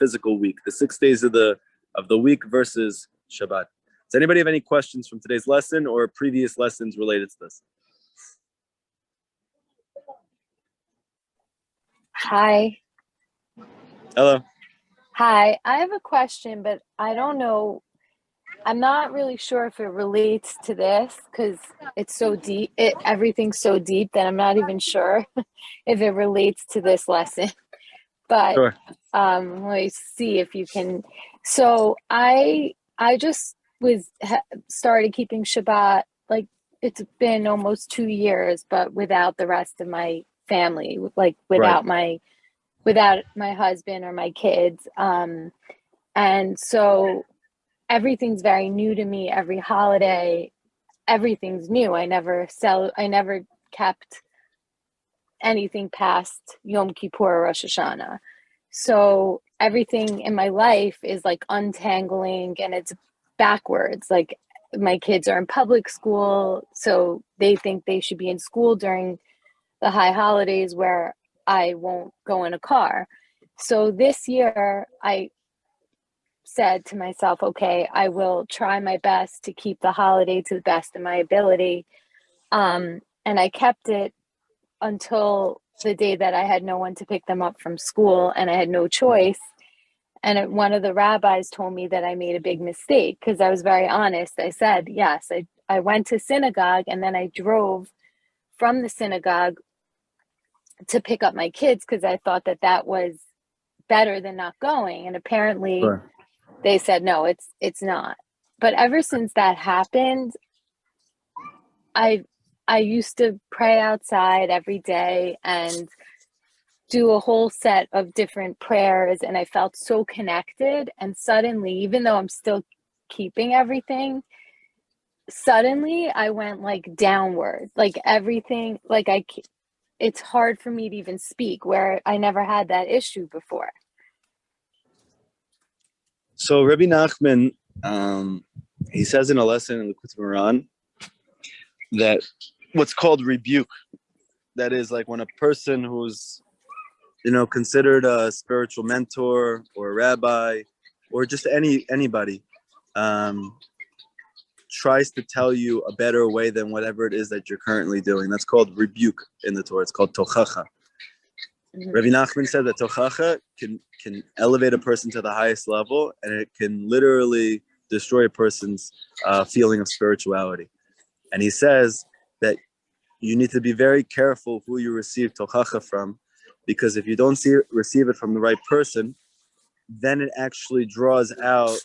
physical week, the 6 days of the week versus Shabbat. Does anybody have any questions from today's lesson or previous lessons related to this? Hi. Hello. Hi. I have a question, but I don't know. I'm not really sure if it relates to this because it's so deep. Everything's so deep that I'm not even sure if it relates to this lesson. But Sure. let me see if you can. So I just started keeping Shabbat. Like it's been almost 2 years, but without the rest of my family, like without my husband or my kids. And so everything's very new to me. Every holiday, everything's new. I never kept anything past Yom Kippur or Rosh Hashanah. So everything in my life is like untangling and it's backwards. Like my kids are in public school, so they think they should be in school during the high holidays where I won't go in a car. So this year I said to myself, okay, I will try my best to keep the holiday to the best of my ability. And I kept it until the day that I had no one to pick them up from school and I had no choice. And one of the rabbis told me that I made a big mistake because I was very honest. I said, yes, I went to synagogue and then I drove from the synagogue to pick up my kids because I thought that was better than not going. And apparently they said, no, it's not. But ever since that happened, I used to pray outside every day and do a whole set of different prayers. And I felt so connected. And suddenly, even though I'm still keeping everything, suddenly I went like downward, like everything, like it's hard for me to even speak where I never had that issue before. So Rabbi Nachman, he says in a lesson in the Likutei Moharan that what's called rebuke, that is like when a person who's, considered a spiritual mentor or a rabbi or just anybody tries to tell you a better way than whatever it is that you're currently doing. That's called rebuke in the Torah. It's called tochacha. Mm-hmm. Rabbi Nachman said that tochacha can elevate a person to the highest level, and it can literally destroy a person's feeling of spirituality. And he says that you need to be very careful who you receive tochacha from, because if you don't receive it from the right person, then it actually draws out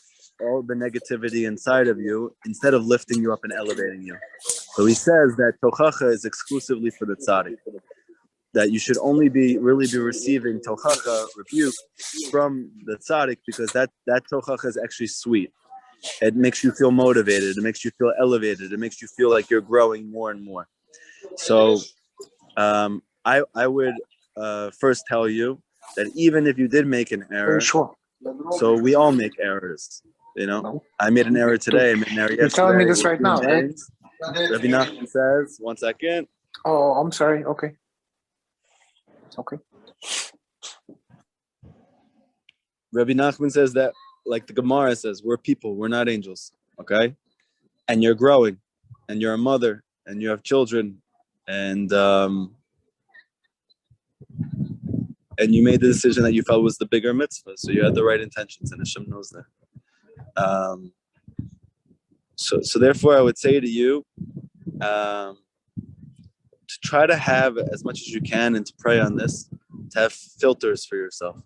all the negativity inside of you instead of lifting you up and elevating you. So he says that tochacha is exclusively for the tzaddik, that you should only really be receiving tochacha, rebuke, from the tzaddik, because that tochacha is actually sweet. It makes you feel motivated. It makes you feel elevated. It makes you feel like you're growing more and more. So I would first tell you that even if you did make an error, sure. So we all make errors. No. I made an error today. I made an error yesterday. You're telling me this right now, right? Rabbi Nachman says, 1 second. Oh, I'm sorry. Okay. Rabbi Nachman says that, like the Gemara says, we're people, we're not angels, okay? And you're growing, and you're a mother, and you have children, and you made the decision that you felt was the bigger mitzvah, so you had the right intentions, and Hashem knows that. So therefore, I would say to you, to try to have as much as you can and to pray on this, to have filters for yourself.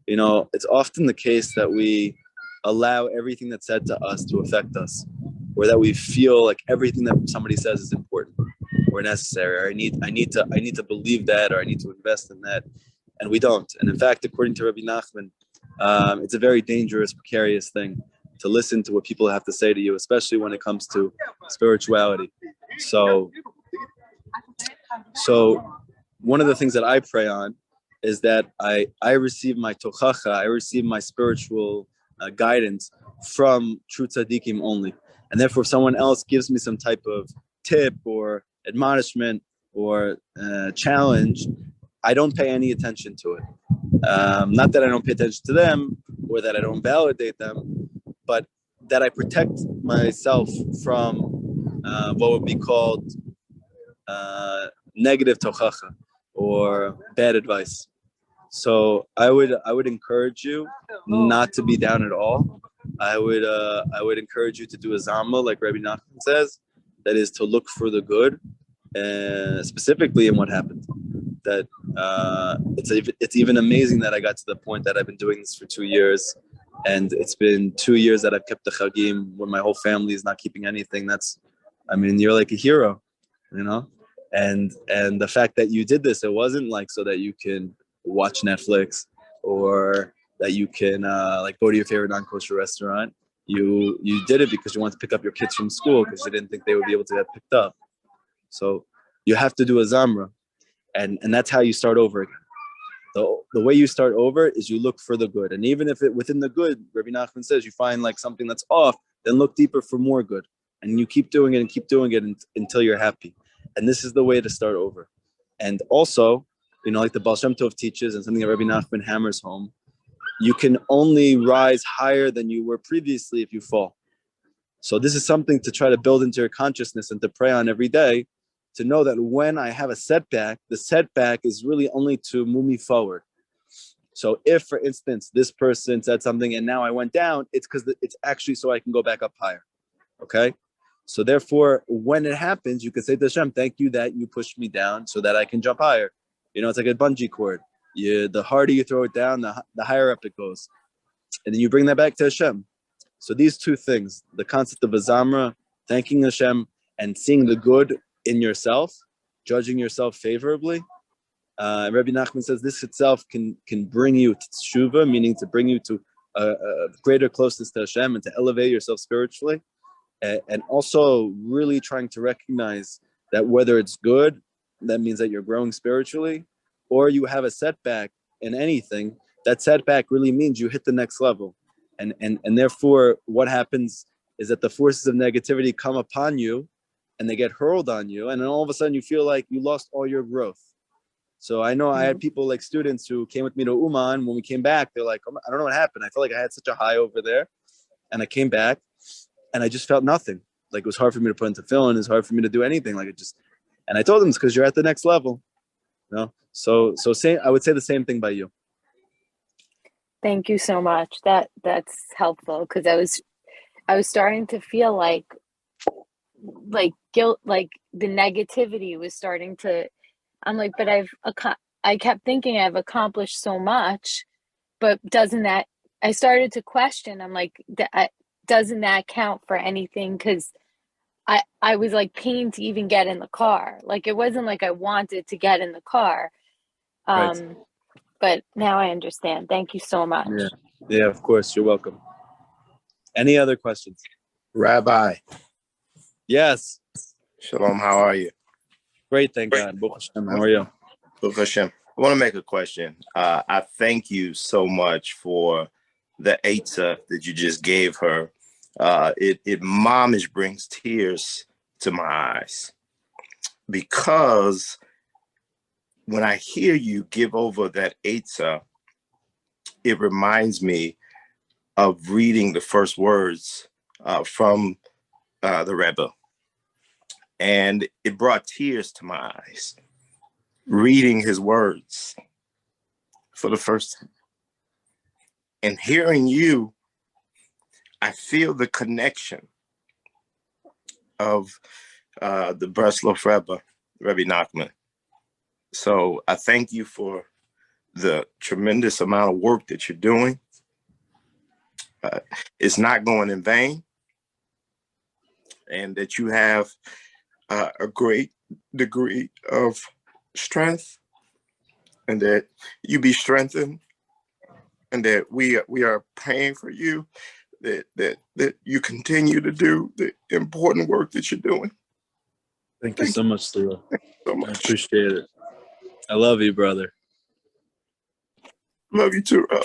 It's often the case that we allow everything that's said to us to affect us, or that we feel like everything that somebody says is important or necessary, or I need to believe that, or I need to invest in that, and we don't. And in fact, according to Rabbi Nachman, it's a very dangerous, precarious thing to listen to what people have to say to you, especially when it comes to spirituality. So one of the things that I pray on is that I receive my tochacha, I receive my spiritual guidance from true tzaddikim only. And therefore, if someone else gives me some type of tip or admonishment or challenge, I don't pay any attention to it. Not that I don't pay attention to them or that I don't validate them, but that I protect myself from what would be called negative tochacha or bad advice. So I would encourage you not to be down at all. I would encourage you to do a zama, like Rabbi Nachman says, that is to look for the good, specifically in what happened. That it's even amazing that I got to the point that I've been doing this for 2 years, and it's been 2 years that I've kept the chagim when my whole family is not keeping anything. You're like a hero, you know. And the fact that you did this, it wasn't like so that you can watch Netflix or that you can like go to your favorite non-kosher restaurant. You did it because you wanted to pick up your kids from school because you didn't think they would be able to get picked up. So you have to do a zamra, and that's how you start over again. The way you start over is you look for the good, and even if within the good, Rabbi Nachman says, you find like something that's off, then look deeper for more good, and you keep doing it until you're happy. And this is the way to start over. And also, like the Baal Shem Tov teaches, and something that Rabbi Nachman hammers home, you can only rise higher than you were previously if you fall. So this is something to try to build into your consciousness and to pray on every day, to know that when I have a setback, the setback is really only to move me forward. So if, for instance, this person said something and now I went down, it's because it's actually so I can go back up higher. Okay? So therefore, when it happens, you can say to Hashem, thank you that you pushed me down so that I can jump higher. It's like a bungee cord. The harder you throw it down, the higher up it goes. And then you bring that back to Hashem. So these two things, the concept of a zamra, thanking Hashem, and seeing the good in yourself, judging yourself favorably. Rabbi Nachman says this itself can bring you to tshuva, meaning to bring you to a greater closeness to Hashem and to elevate yourself spiritually. And also really trying to recognize that whether it's good, that means that you're growing spiritually, or you have a setback in anything, that setback really means you hit the next level. And therefore, what happens is that the forces of negativity come upon you and they get hurled on you. And then all of a sudden you feel like you lost all your growth. So I know I had people like students who came with me to Uman. When we came back, they're like, I don't know what happened. I felt like I had such a high over there. And I came back and I just felt nothing. Like it was hard for me to put into film, and it's hard for me to do anything. And I told them it's because you're at the next level. So I would say the same thing by you. Thank you so much. That's helpful, because I was starting to feel like guilt, like the negativity was starting to. I'm like, but I kept thinking I've accomplished so much, but I started to question. I'm like, doesn't that count for anything? Because I was like pained to even get in the car. Like it wasn't like I wanted to get in the car. Right. But now I understand. Thank you so much. Yeah, of course. You're welcome. Any other questions? Rabbi. Yes. Shalom, how are you? Great, thank God. Baruch Hashem. How are you? Baruch Hashem. I want to make a question. I thank you so much for the eitzah that you just gave her. It momish brings tears to my eyes, because when I hear you give over that eitzah, it reminds me of reading the first words from the Rabbi. And it brought tears to my eyes, reading his words for the first time. And hearing you, I feel the connection of the Breslov Rabbi Nachman. So I thank you for the tremendous amount of work that you're doing. It's not going in vain, and that you have a great degree of strength, and that you be strengthened, and that we are praying for you, that you continue to do the important work that you're doing. Thank you so much, Lila. So much. I appreciate it. I love you, brother. Love you too, Rob.